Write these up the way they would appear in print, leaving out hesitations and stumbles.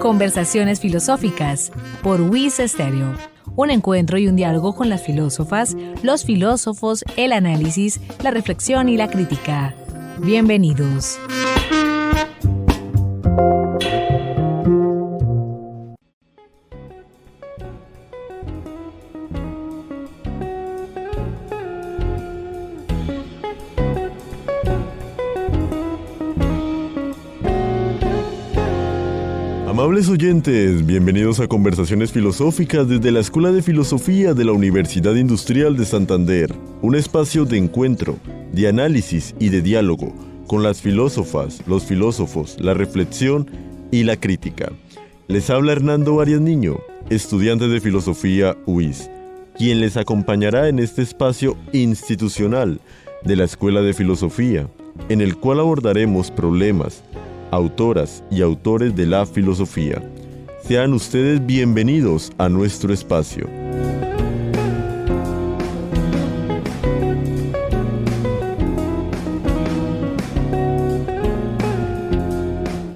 Conversaciones filosóficas por WIS Estéreo. Un encuentro y un diálogo con las filósofas, los filósofos, el análisis, la reflexión y la crítica. Bienvenidos. Amables oyentes, bienvenidos a Conversaciones Filosóficas desde la Escuela de Filosofía de la Universidad Industrial de Santander, un espacio de encuentro, de análisis y de diálogo con las filósofas, los filósofos, la reflexión y la crítica. Les habla Hernando Arias Niño, estudiante de Filosofía UIS, quien les acompañará en este espacio institucional de la Escuela de Filosofía, en el cual abordaremos problemas, autoras y autores de la filosofía. Sean ustedes bienvenidos a nuestro espacio.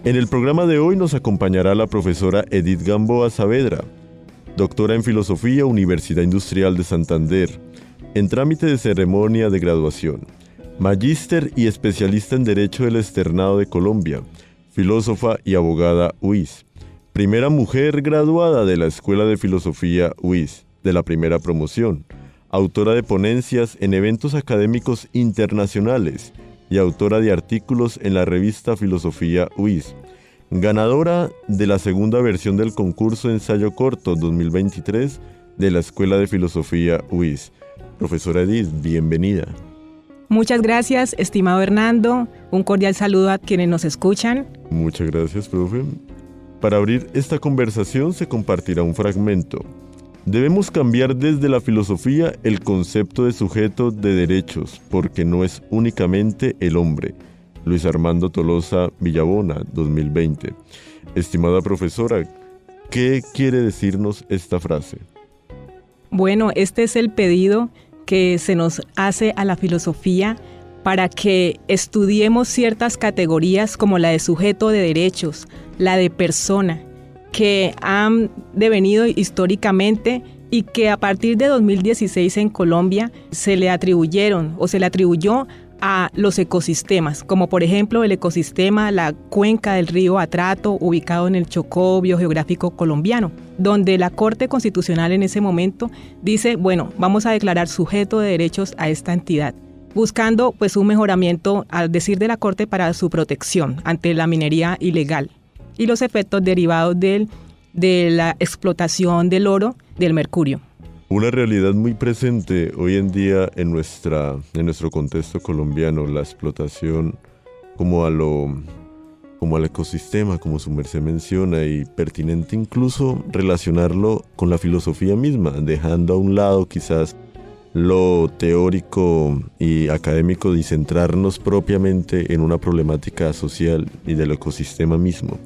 En el programa de hoy nos acompañará la profesora Edith Gamboa Saavedra, doctora en Filosofía, Universidad Industrial de Santander, en trámite de ceremonia de graduación, magíster y especialista en Derecho del Externado de Colombia, filósofa y abogada UIS, primera mujer graduada de la Escuela de Filosofía UIS, de la primera promoción, autora de ponencias en eventos académicos internacionales y autora de artículos en la revista Filosofía UIS, ganadora de la segunda versión del concurso Ensayo Corto 2023 de la Escuela de Filosofía UIS. Profesora Edith, bienvenida. Muchas gracias, estimado Hernando. Un cordial saludo a quienes nos escuchan. Muchas gracias, profe. Para abrir esta conversación se compartirá un fragmento. Debemos cambiar desde la filosofía el concepto de sujeto de derechos, porque no es únicamente el hombre. Luis Armando Tolosa Villabona, 2020. Estimada profesora, ¿qué quiere decirnos esta frase? Bueno, este es el pedido que se nos hace a la filosofía para que estudiemos ciertas categorías como la de sujeto de derechos, la de persona, que han devenido históricamente y que a partir de 2016 en Colombia se le atribuyó a los ecosistemas, como por ejemplo el ecosistema, la cuenca del río Atrato, ubicado en el Chocó biogeográfico colombiano, donde la Corte Constitucional en ese momento dice, bueno, vamos a declarar sujeto de derechos a esta entidad, buscando pues un mejoramiento, al decir de la Corte, para su protección ante la minería ilegal y los efectos derivados de la explotación del oro, del mercurio. Una realidad muy presente hoy en día en nuestro contexto colombiano, la explotación como al ecosistema, como su merced menciona, y pertinente incluso relacionarlo con la filosofía misma, dejando a un lado quizás lo teórico y académico y centrarnos propiamente en una problemática social y del ecosistema mismo.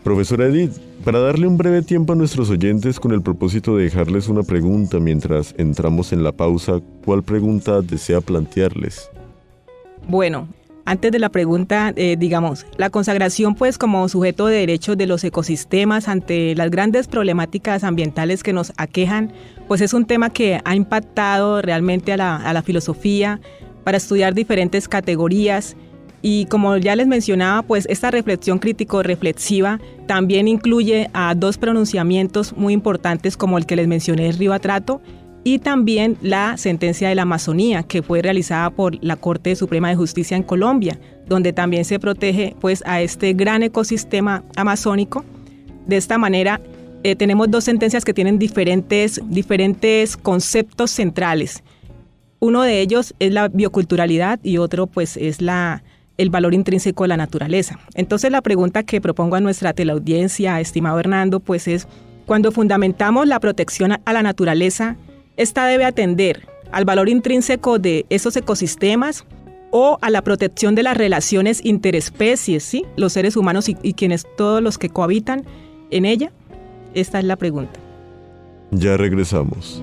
Profesora Edith, para darle un breve tiempo a nuestros oyentes con el propósito de dejarles una pregunta mientras entramos en la pausa, ¿cuál pregunta desea plantearles? Bueno, antes de la pregunta, la consagración pues como sujeto de derechos de los ecosistemas ante las grandes problemáticas ambientales que nos aquejan, pues es un tema que ha impactado realmente a la filosofía para estudiar diferentes categorías. Y como ya les mencionaba, pues esta reflexión crítico-reflexiva también incluye a dos pronunciamientos muy importantes como el que les mencioné del río Atrato y también la sentencia de la Amazonía que fue realizada por la Corte Suprema de Justicia en Colombia, donde también se protege pues a este gran ecosistema amazónico. De esta manera tenemos dos sentencias que tienen diferentes conceptos centrales. Uno de ellos es la bioculturalidad y otro pues es el valor intrínseco de la naturaleza. Entonces la pregunta que propongo a nuestra teleaudiencia, estimado Hernando, pues es, cuando fundamentamos la protección a la naturaleza, esta debe atender al valor intrínseco de esos ecosistemas o a la protección de las relaciones interespecies, ¿sí? Los seres humanos y todos los que cohabitan en ella. Esta es la pregunta. Ya regresamos.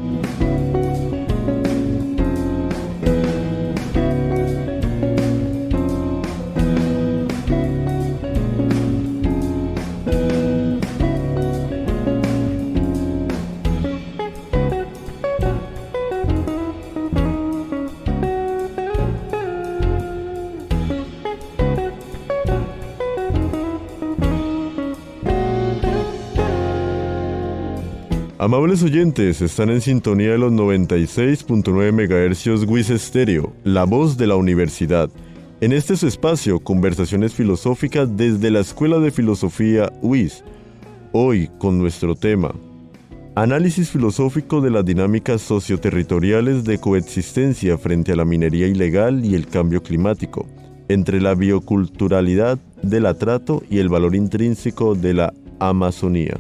Amables oyentes, están en sintonía de los 96.9 MHz WIS Estéreo, la voz de la universidad. En este su espacio, conversaciones filosóficas desde la Escuela de Filosofía WIS. Hoy con nuestro tema, análisis filosófico de las dinámicas socioterritoriales de coexistencia frente a la minería ilegal y el cambio climático, entre la bioculturalidad del atrato y el valor intrínseco de la Amazonía.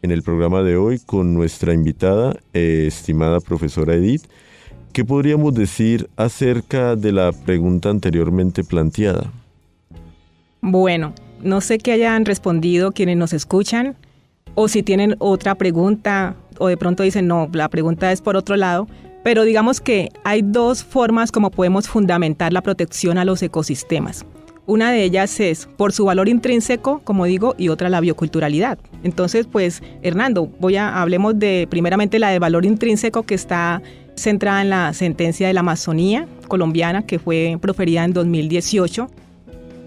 En el programa de hoy con nuestra invitada, estimada profesora Edith, ¿qué podríamos decir acerca de la pregunta anteriormente planteada? Bueno, no sé qué hayan respondido quienes nos escuchan, o si tienen otra pregunta, o de pronto dicen, no, la pregunta es por otro lado, pero digamos que hay dos formas como podemos fundamentar la protección a los ecosistemas. Una de ellas es por su valor intrínseco, como digo, y otra la bioculturalidad. Entonces, pues, Hernando, hablemos de primeramente la de valor intrínseco, que está centrada en la sentencia de la Amazonía colombiana, que fue proferida en 2018.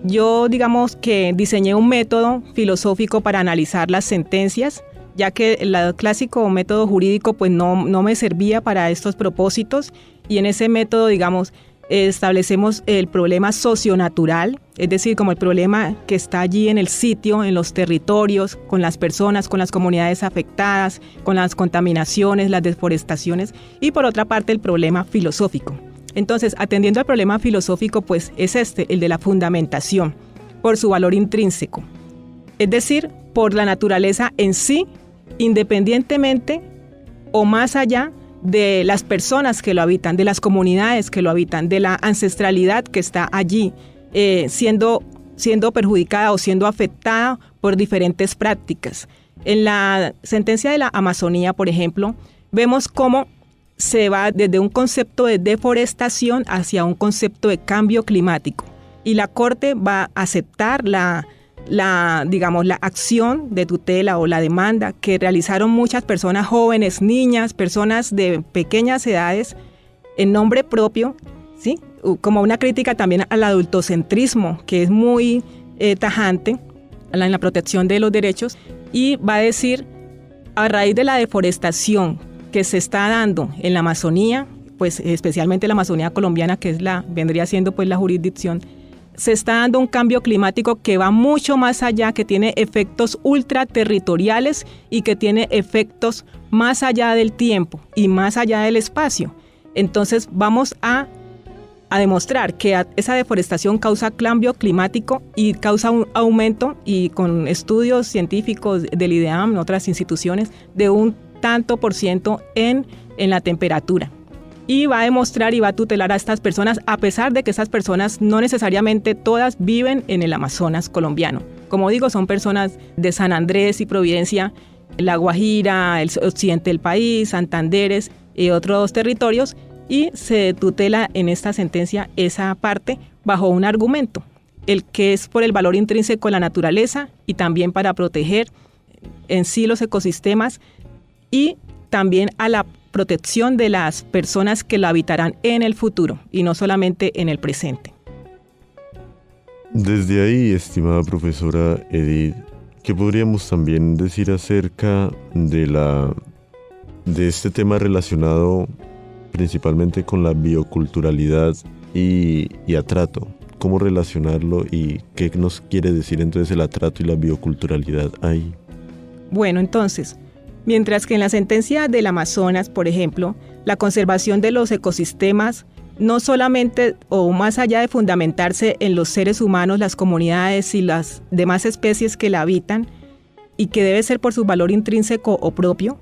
Yo, digamos que diseñé un método filosófico para analizar las sentencias, ya que el clásico método jurídico pues no me servía para estos propósitos, y en ese método, digamos, establecemos el problema socionatural, es decir, como el problema que está allí en el sitio, en los territorios, con las personas, con las comunidades afectadas, con las contaminaciones, las deforestaciones, y por otra parte el problema filosófico. Entonces, atendiendo al problema filosófico, pues es el de la fundamentación, por su valor intrínseco, es decir, por la naturaleza en sí, independientemente o más allá de las personas que lo habitan, de las comunidades que lo habitan, de la ancestralidad que está allí, siendo perjudicada o siendo afectada por diferentes prácticas. En la sentencia de la Amazonía, por ejemplo, vemos cómo se va desde un concepto de deforestación hacia un concepto de cambio climático. Y la Corte va a aceptar la acción de tutela o la demanda que realizaron muchas personas jóvenes, niñas, personas de pequeñas edades, en nombre propio, ¿sí? Como una crítica también al adultocentrismo, que es muy tajante en la protección de los derechos, y va a decir, a raíz de la deforestación que se está dando en la Amazonía, pues especialmente la Amazonía colombiana, que vendría siendo pues la jurisdicción, se está dando un cambio climático que va mucho más allá, que tiene efectos ultraterritoriales y que tiene efectos más allá del tiempo y más allá del espacio. Entonces vamos a demostrar que esa deforestación causa cambio climático y causa un aumento, y con estudios científicos del IDEAM, otras instituciones, de un tanto por ciento en la temperatura. Y va a demostrar y va a tutelar a estas personas, a pesar de que esas personas no necesariamente todas viven en el Amazonas colombiano. Como digo, son personas de San Andrés y Providencia, La Guajira, el occidente del país, Santanderes y otros territorios, y se tutela en esta sentencia esa parte bajo un argumento, el que es por el valor intrínseco de la naturaleza y también para proteger en sí los ecosistemas y también a la protección de las personas que la habitarán en el futuro y no solamente en el presente. Desde ahí, estimada profesora Edith, ¿qué podríamos también decir acerca de este tema relacionado principalmente con la bioculturalidad y atrato? ¿Cómo relacionarlo y qué nos quiere decir entonces el atrato y la bioculturalidad ahí? Bueno, entonces, mientras que en la sentencia del Amazonas, por ejemplo, la conservación de los ecosistemas no solamente o más allá de fundamentarse en los seres humanos, las comunidades y las demás especies que la habitan, y que debe ser por su valor intrínseco o propio,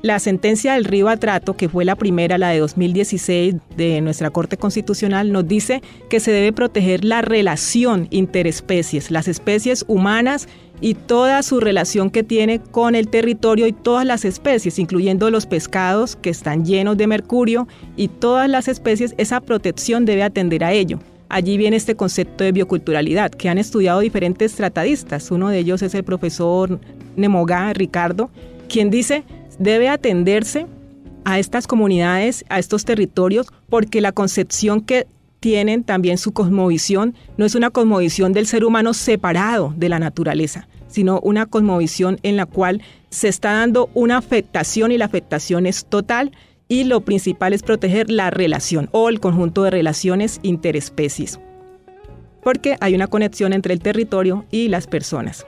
la sentencia del Río Atrato, que fue la primera, la de 2016 de nuestra Corte Constitucional, nos dice que se debe proteger la relación interespecies, las especies humanas y toda su relación que tiene con el territorio y todas las especies, incluyendo los pescados que están llenos de mercurio y todas las especies, esa protección debe atender a ello. Allí viene este concepto de bioculturalidad que han estudiado diferentes tratadistas. Uno de ellos es el profesor Nemogá, Ricardo, quien dice debe atenderse a estas comunidades, a estos territorios, porque la concepción que tienen también su cosmovisión, no es una cosmovisión del ser humano separado de la naturaleza, sino una cosmovisión en la cual se está dando una afectación y la afectación es total y lo principal es proteger la relación o el conjunto de relaciones interespecies, porque hay una conexión entre el territorio y las personas.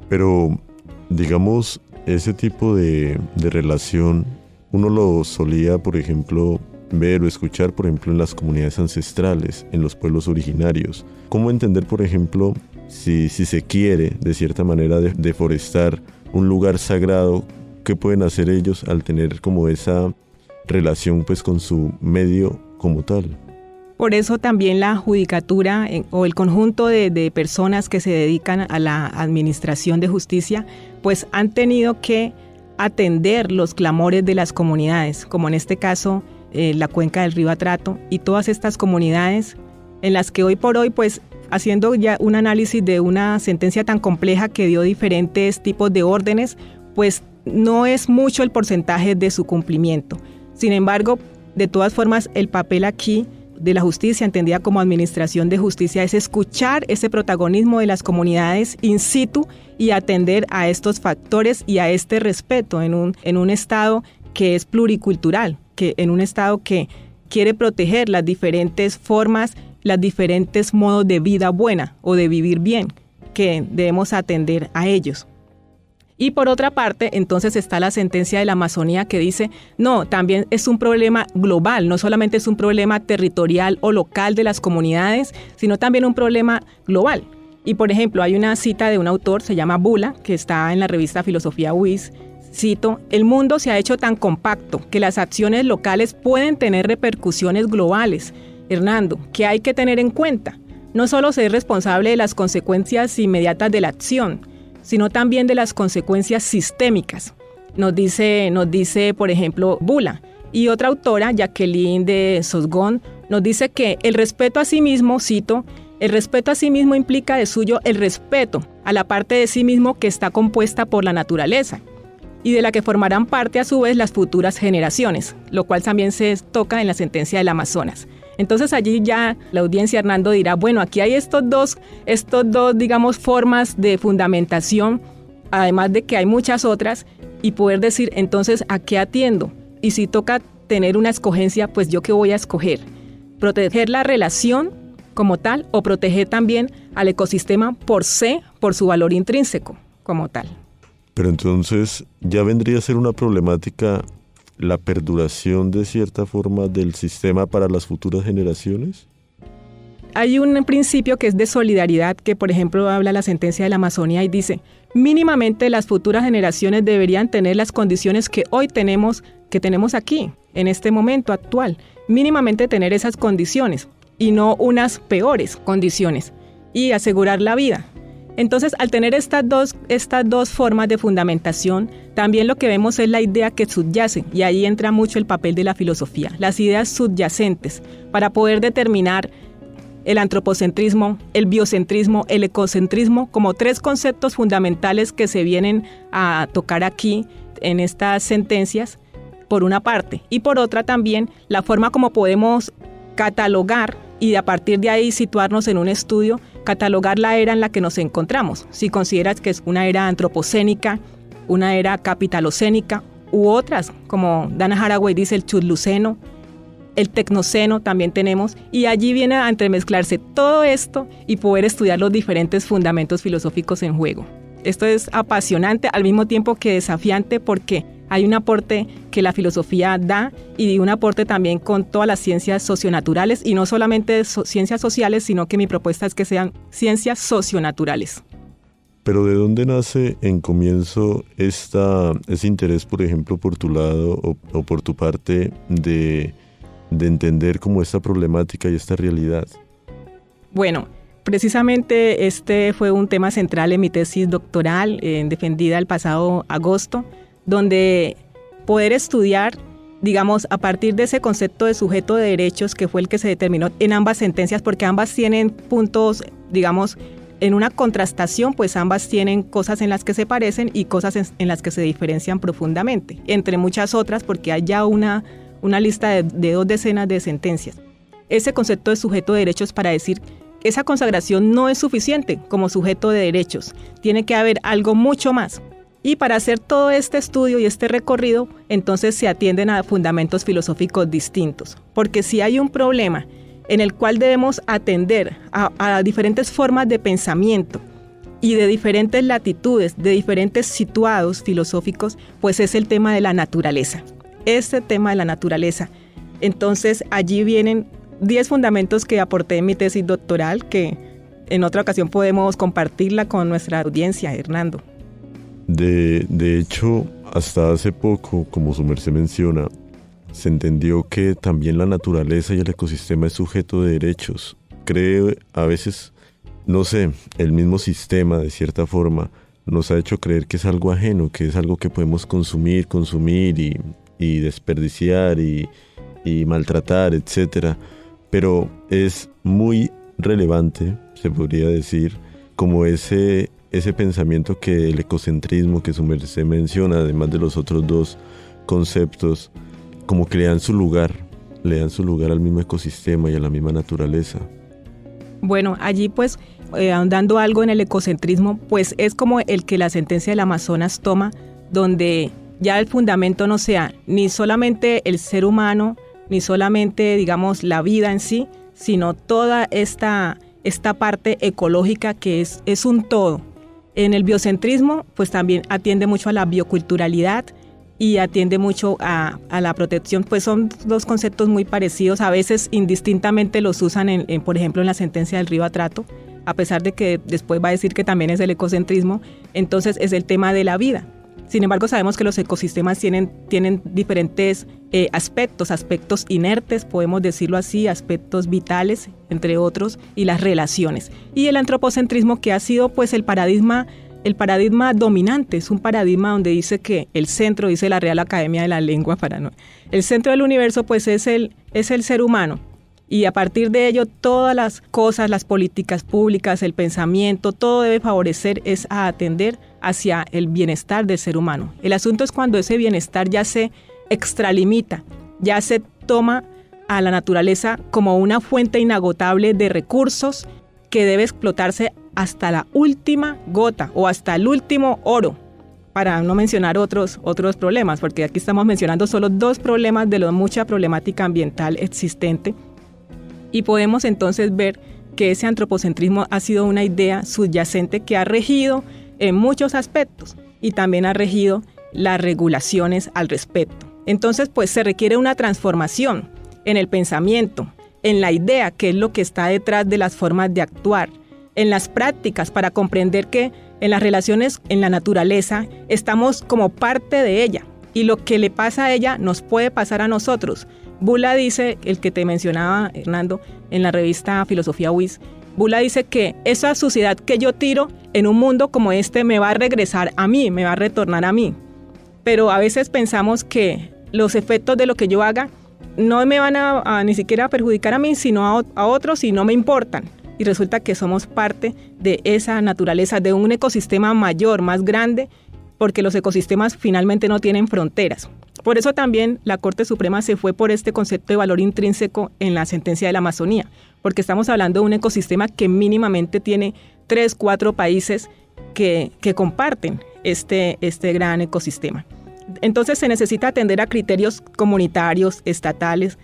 Pero, digamos, ese tipo de relación, uno lo solía, por ejemplo, ver o escuchar, por ejemplo, en las comunidades ancestrales, en los pueblos originarios. ¿Cómo entender, por ejemplo, si se quiere, de cierta manera, deforestar un lugar sagrado? ¿Qué pueden hacer ellos al tener como esa relación pues con su medio como tal? Por eso también la judicatura o el conjunto de personas que se dedican a la administración de justicia, pues han tenido que atender los clamores de las comunidades, como en este caso la cuenca del río Atrato y todas estas comunidades en las que hoy por hoy, pues haciendo ya un análisis de una sentencia tan compleja que dio diferentes tipos de órdenes, pues no es mucho el porcentaje de su cumplimiento. Sin embargo, de todas formas, el papel aquí de la justicia, entendida como administración de justicia, es escuchar ese protagonismo de las comunidades in situ y atender a estos factores y a este respeto en un Estado que es pluricultural, que en un Estado que quiere proteger las diferentes formas, los diferentes modos de vida buena o de vivir bien, que debemos atender a ellos. Y por otra parte, entonces está la sentencia de la Amazonía que dice, no, también es un problema global, no solamente es un problema territorial o local de las comunidades, sino también un problema global. Y por ejemplo, hay una cita de un autor, se llama Bula, que está en la revista Filosofía UIS, cito, el mundo se ha hecho tan compacto que las acciones locales pueden tener repercusiones globales. Hernando, ¿qué hay que tener en cuenta? No solo ser responsable de las consecuencias inmediatas de la acción, sino también de las consecuencias sistémicas, nos dice, por ejemplo, Bula. Y otra autora, Jacqueline de Sosgón, nos dice que el respeto a sí mismo, cito, el respeto a sí mismo implica de suyo el respeto a la parte de sí mismo que está compuesta por la naturaleza y de la que formarán parte a su vez las futuras generaciones, lo cual también se toca en la sentencia del Amazonas. Entonces allí ya la audiencia, Hernando, dirá, bueno, aquí hay estos dos, digamos, formas de fundamentación, además de que hay muchas otras, y poder decir, entonces, ¿a qué atiendo? Y si toca tener una escogencia, pues ¿yo qué voy a escoger? ¿Proteger la relación como tal o proteger también al ecosistema por su valor intrínseco como tal? Pero entonces ya vendría a ser una problemática la perduración de cierta forma del sistema para las futuras generaciones. Hay un principio que es de solidaridad que, por ejemplo, habla la sentencia de la Amazonía y dice, mínimamente las futuras generaciones deberían tener las condiciones que hoy tenemos aquí, en este momento actual. Mínimamente tener esas condiciones y no unas peores condiciones y asegurar la vida. Entonces, al tener estas dos formas de fundamentación, también lo que vemos es la idea que subyace, y ahí entra mucho el papel de la filosofía, las ideas subyacentes, para poder determinar el antropocentrismo, el biocentrismo, el ecocentrismo, como tres conceptos fundamentales que se vienen a tocar aquí en estas sentencias, por una parte, y por otra también la forma como podemos catalogar y a partir de ahí situarnos en un estudio, catalogar la era en la que nos encontramos. Si consideras que es una era antropocénica, una era capitalocénica u otras, como Dana Haraway dice, el chudluceno, el tecnoceno también tenemos, y allí viene a entremezclarse todo esto y poder estudiar los diferentes fundamentos filosóficos en juego. Esto es apasionante al mismo tiempo que desafiante porque hay un aporte que la filosofía da y un aporte también con todas las ciencias socionaturales y no solamente ciencias sociales, sino que mi propuesta es que sean ciencias socionaturales. Pero ¿de dónde nace en comienzo ese interés, por ejemplo, por tu lado o por tu parte de entender como esta problemática y esta realidad? Bueno, precisamente este fue un tema central en mi tesis doctoral, defendida el pasado agosto, donde poder estudiar, digamos, a partir de ese concepto de sujeto de derechos que fue el que se determinó en ambas sentencias, porque ambas tienen puntos, digamos, en una contrastación, pues ambas tienen cosas en las que se parecen y cosas en las que se diferencian profundamente, entre muchas otras, porque hay ya una lista de 2 decenas de sentencias. ese concepto de sujeto de derechos para decir que esa consagración no es suficiente como sujeto de derechos, tiene que haber algo mucho más. Y para hacer todo este estudio y este recorrido, entonces se atienden a fundamentos filosóficos distintos, porque si hay un problema en el cual debemos atender a diferentes formas de pensamiento y de diferentes latitudes, de diferentes situados filosóficos, pues es el tema de la naturaleza. Este tema de la naturaleza. Entonces allí vienen 10 fundamentos que aporté en mi tesis doctoral, que en otra ocasión podemos compartirla con nuestra audiencia, Hernando. De hecho, hasta hace poco, como su merced menciona, se entendió que también la naturaleza y el ecosistema es sujeto de derechos. Cree a veces, no sé, el mismo sistema de cierta forma nos ha hecho creer que es algo ajeno, que es algo que podemos consumir y desperdiciar y maltratar, etc. Pero es muy relevante, se podría decir, como ese pensamiento que el ecocentrismo que su merced menciona, además de los otros dos conceptos, como que le dan su lugar al mismo ecosistema y a la misma naturaleza. Bueno, allí pues, ahondando algo en el ecocentrismo, pues es como el que la sentencia del Amazonas toma, donde ya el fundamento no sea ni solamente el ser humano, ni solamente, digamos, la vida en sí, sino toda esta parte ecológica que es un todo. En el biocentrismo, pues también atiende mucho a la bioculturalidad y atiende mucho a la protección, pues son dos conceptos muy parecidos, a veces indistintamente los usan, por ejemplo, en la sentencia del Río Atrato, a pesar de que después va a decir que también es el ecocentrismo, entonces es el tema de la vida. Sin embargo, sabemos que los ecosistemas tienen diferentes aspectos inertes, podemos decirlo así, aspectos vitales, entre otros, y las relaciones. Y el antropocentrismo, que ha sido pues el paradigma dominante, es un paradigma donde dice que el centro, dice la Real Academia de la Lengua, el centro del universo pues es el ser humano. Y a partir de ello, todas las cosas, las políticas públicas, el pensamiento, todo debe favorecer es a atender hacia el bienestar del ser humano. El asunto es cuando ese bienestar ya se extralimita, ya se toma a la naturaleza como una fuente inagotable de recursos que debe explotarse hasta la última gota o hasta el último oro, para no mencionar otros problemas, porque aquí estamos mencionando solo 2 problemas de la mucha problemática ambiental existente. Y podemos entonces ver que ese antropocentrismo ha sido una idea subyacente que ha regido en muchos aspectos y también ha regido las regulaciones al respecto. Entonces, pues se requiere una transformación en el pensamiento, en la idea, que es lo que está detrás de las formas de actuar, en las prácticas para comprender que en las relaciones en la naturaleza estamos como parte de ella y lo que le pasa a ella nos puede pasar a nosotros. Bula dice, el que te mencionaba, Hernando, en la revista Filosofía WIS, Bula dice que esa suciedad que yo tiro en un mundo como este me va a regresar a mí, me va a retornar a mí. Pero a veces pensamos que los efectos de lo que yo haga no me van a ni siquiera perjudicar a mí, sino a otros y no me importan. Y resulta que somos parte de esa naturaleza, de un ecosistema mayor, más grande, porque los ecosistemas finalmente no tienen fronteras. Por eso también la Corte Suprema se fue por este concepto de valor intrínseco en la sentencia de la Amazonía, porque estamos hablando de un ecosistema que mínimamente tiene 3, 4 países que comparten este gran ecosistema. Entonces se necesita atender a criterios comunitarios, estatales,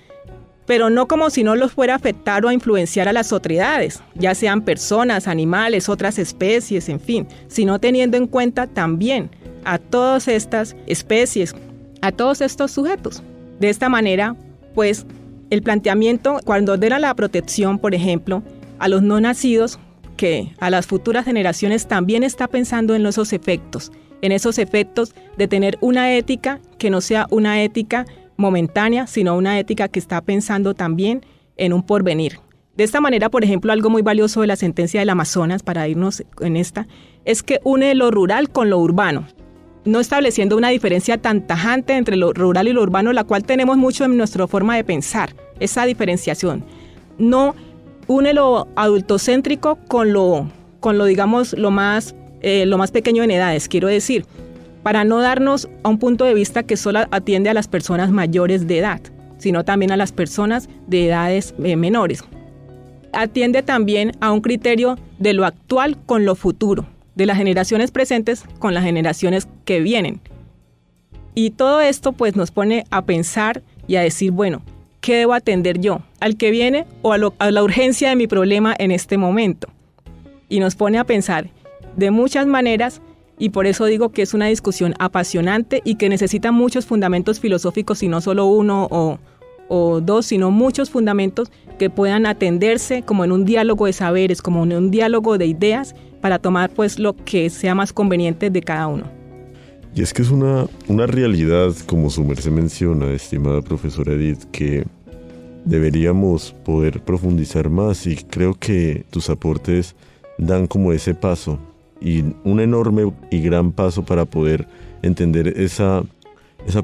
pero no como si no los fuera a afectar o a influenciar a las otredades, ya sean personas, animales, otras especies, en fin, sino teniendo en cuenta también a todas estas especies, a todos estos sujetos. De esta manera, pues, el planteamiento, cuando ordena la protección, por ejemplo, a los no nacidos, que a las futuras generaciones también está pensando en esos efectos de tener una ética que no sea una ética momentánea, sino una ética que está pensando también en un porvenir. De esta manera, por ejemplo, algo muy valioso de la sentencia del Amazonas, para irnos en esta, es que une lo rural con lo urbano, no estableciendo una diferencia tan tajante entre lo rural y lo urbano, la cual tenemos mucho en nuestra forma de pensar, esa diferenciación. No une lo adultocéntrico con lo digamos, lo más pequeño en edades, quiero decir, para no darnos a un punto de vista que solo atiende a las personas mayores de edad, sino también a las personas de edades menores. Atiende también a un criterio de lo actual con lo futuro, de las generaciones presentes con las generaciones que vienen. Y todo esto pues nos pone a pensar y a decir, bueno, ¿qué debo atender yo? ¿Al que viene o a la urgencia de mi problema en este momento? Y nos pone a pensar de muchas maneras, y por eso digo que es una discusión apasionante y que necesita muchos fundamentos filosóficos, y no solo uno o dos, sino muchos fundamentos que puedan atenderse como en un diálogo de saberes, como en un diálogo de ideas, para tomar pues lo que sea más conveniente de cada uno. Y es que es una realidad, como su merced menciona, estimada profesora Edith, que deberíamos poder profundizar más, y creo que tus aportes dan como ese paso, y un enorme y gran paso para poder entender esa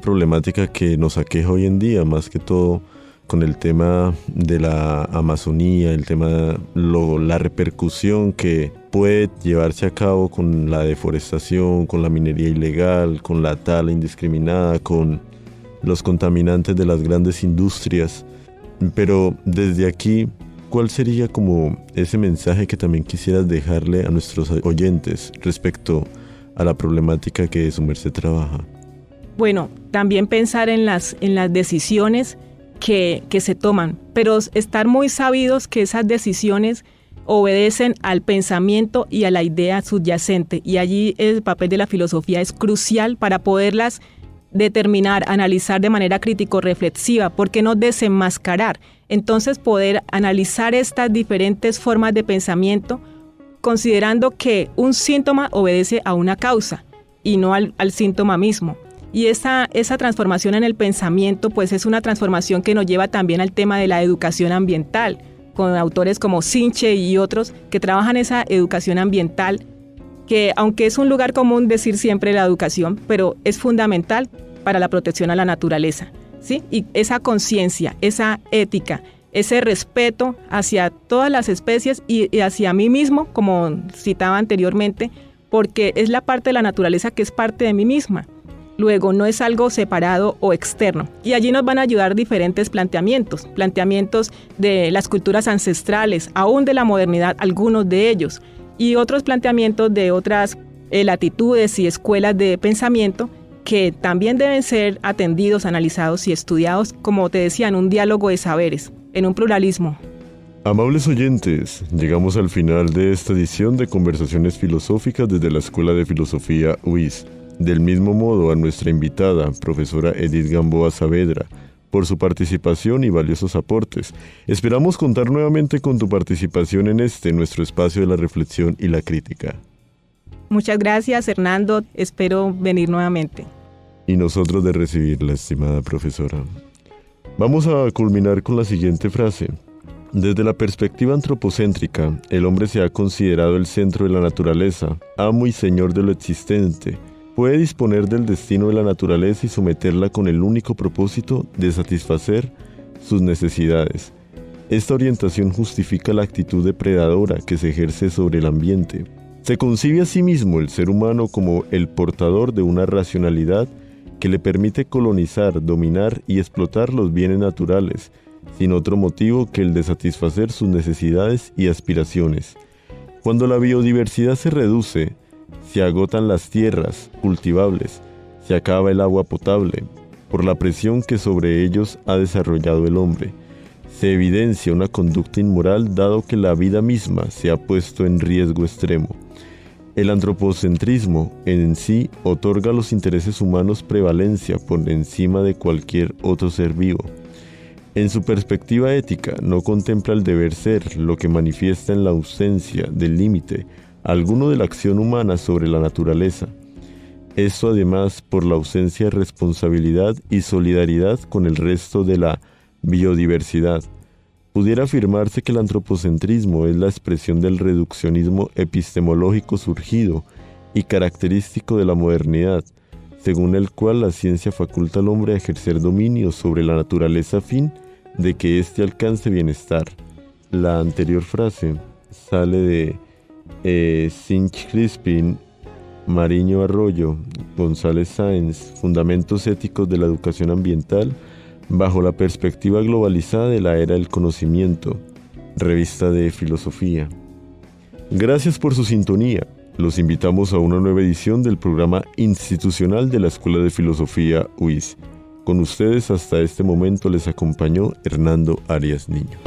problemática que nos aqueja hoy en día, más que todo con el tema de la Amazonía, el tema la repercusión que puede llevarse a cabo con la deforestación, con la minería ilegal, con la tala indiscriminada, con los contaminantes de las grandes industrias. Pero desde aquí, ¿cuál sería como ese mensaje que también quisieras dejarle a nuestros oyentes respecto a la problemática que su merced trabaja? Bueno, también pensar en las decisiones que se toman, pero estar muy sabidos que esas decisiones obedecen al pensamiento y a la idea subyacente, y allí el papel de la filosofía es crucial para poderlas determinar, analizar de manera crítico-reflexiva, ¿por qué no desenmascarar? Entonces poder analizar estas diferentes formas de pensamiento, considerando que un síntoma obedece a una causa y no al síntoma mismo. Y esa transformación en el pensamiento pues es una transformación que nos lleva también al tema de la educación ambiental, con autores como Sinche y otros que trabajan esa educación ambiental, que aunque es un lugar común decir siempre la educación, pero es fundamental para la protección a la naturaleza, ¿sí? Y esa conciencia, esa ética, ese respeto hacia todas las especies y hacia mí mismo, como citaba anteriormente, porque es la parte de la naturaleza que es parte de mí misma. Luego, no es algo separado o externo. Y allí nos van a ayudar diferentes planteamientos de las culturas ancestrales, aún de la modernidad, algunos de ellos, y otros planteamientos de otras latitudes y escuelas de pensamiento que también deben ser atendidos, analizados y estudiados, como te decía, en un diálogo de saberes, en un pluralismo. Amables oyentes, llegamos al final de esta edición de Conversaciones Filosóficas desde la Escuela de Filosofía UIS. Del mismo modo a nuestra invitada, profesora Edith Gamboa Saavedra, por su participación y valiosos aportes. Esperamos contar nuevamente con tu participación en nuestro espacio de la reflexión y la crítica. Muchas gracias, Hernando. Espero venir nuevamente. Y nosotros de recibirla, estimada profesora. Vamos a culminar con la siguiente frase. Desde la perspectiva antropocéntrica, el hombre se ha considerado el centro de la naturaleza, amo y señor de lo existente. Puede disponer del destino de la naturaleza y someterla con el único propósito de satisfacer sus necesidades. Esta orientación justifica la actitud depredadora que se ejerce sobre el ambiente. Se concibe a sí mismo el ser humano como el portador de una racionalidad que le permite colonizar, dominar y explotar los bienes naturales, sin otro motivo que el de satisfacer sus necesidades y aspiraciones. Cuando la biodiversidad se reduce, se agotan las tierras cultivables, se acaba el agua potable, por la presión que sobre ellos ha desarrollado el hombre. Se evidencia una conducta inmoral dado que la vida misma se ha puesto en riesgo extremo. El antropocentrismo en sí otorga a los intereses humanos prevalencia por encima de cualquier otro ser vivo. En su perspectiva ética no contempla el deber ser, lo que manifiesta en la ausencia del límite alguno de la acción humana sobre la naturaleza. Esto además por la ausencia de responsabilidad y solidaridad con el resto de la biodiversidad. Pudiera afirmarse que el antropocentrismo es la expresión del reduccionismo epistemológico surgido y característico de la modernidad, según el cual la ciencia faculta al hombre a ejercer dominio sobre la naturaleza a fin de que éste alcance bienestar. La anterior frase sale de Sinch Crispin, Mariño Arroyo, González Sáenz, Fundamentos Éticos de la Educación Ambiental, bajo la perspectiva globalizada de la era del conocimiento, revista de filosofía. Gracias por su sintonía. Los invitamos a una nueva edición del programa institucional de la Escuela de Filosofía UIS. Con ustedes hasta este momento les acompañó Hernando Arias Niño.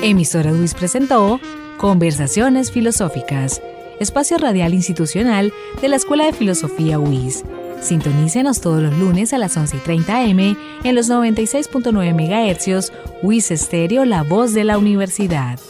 Emisora UIS presentó Conversaciones Filosóficas, espacio radial institucional de la Escuela de Filosofía UIS. Sintonícenos todos los lunes a las 11:30 am en los 96.9 MHz, UIS Estéreo, la voz de la universidad.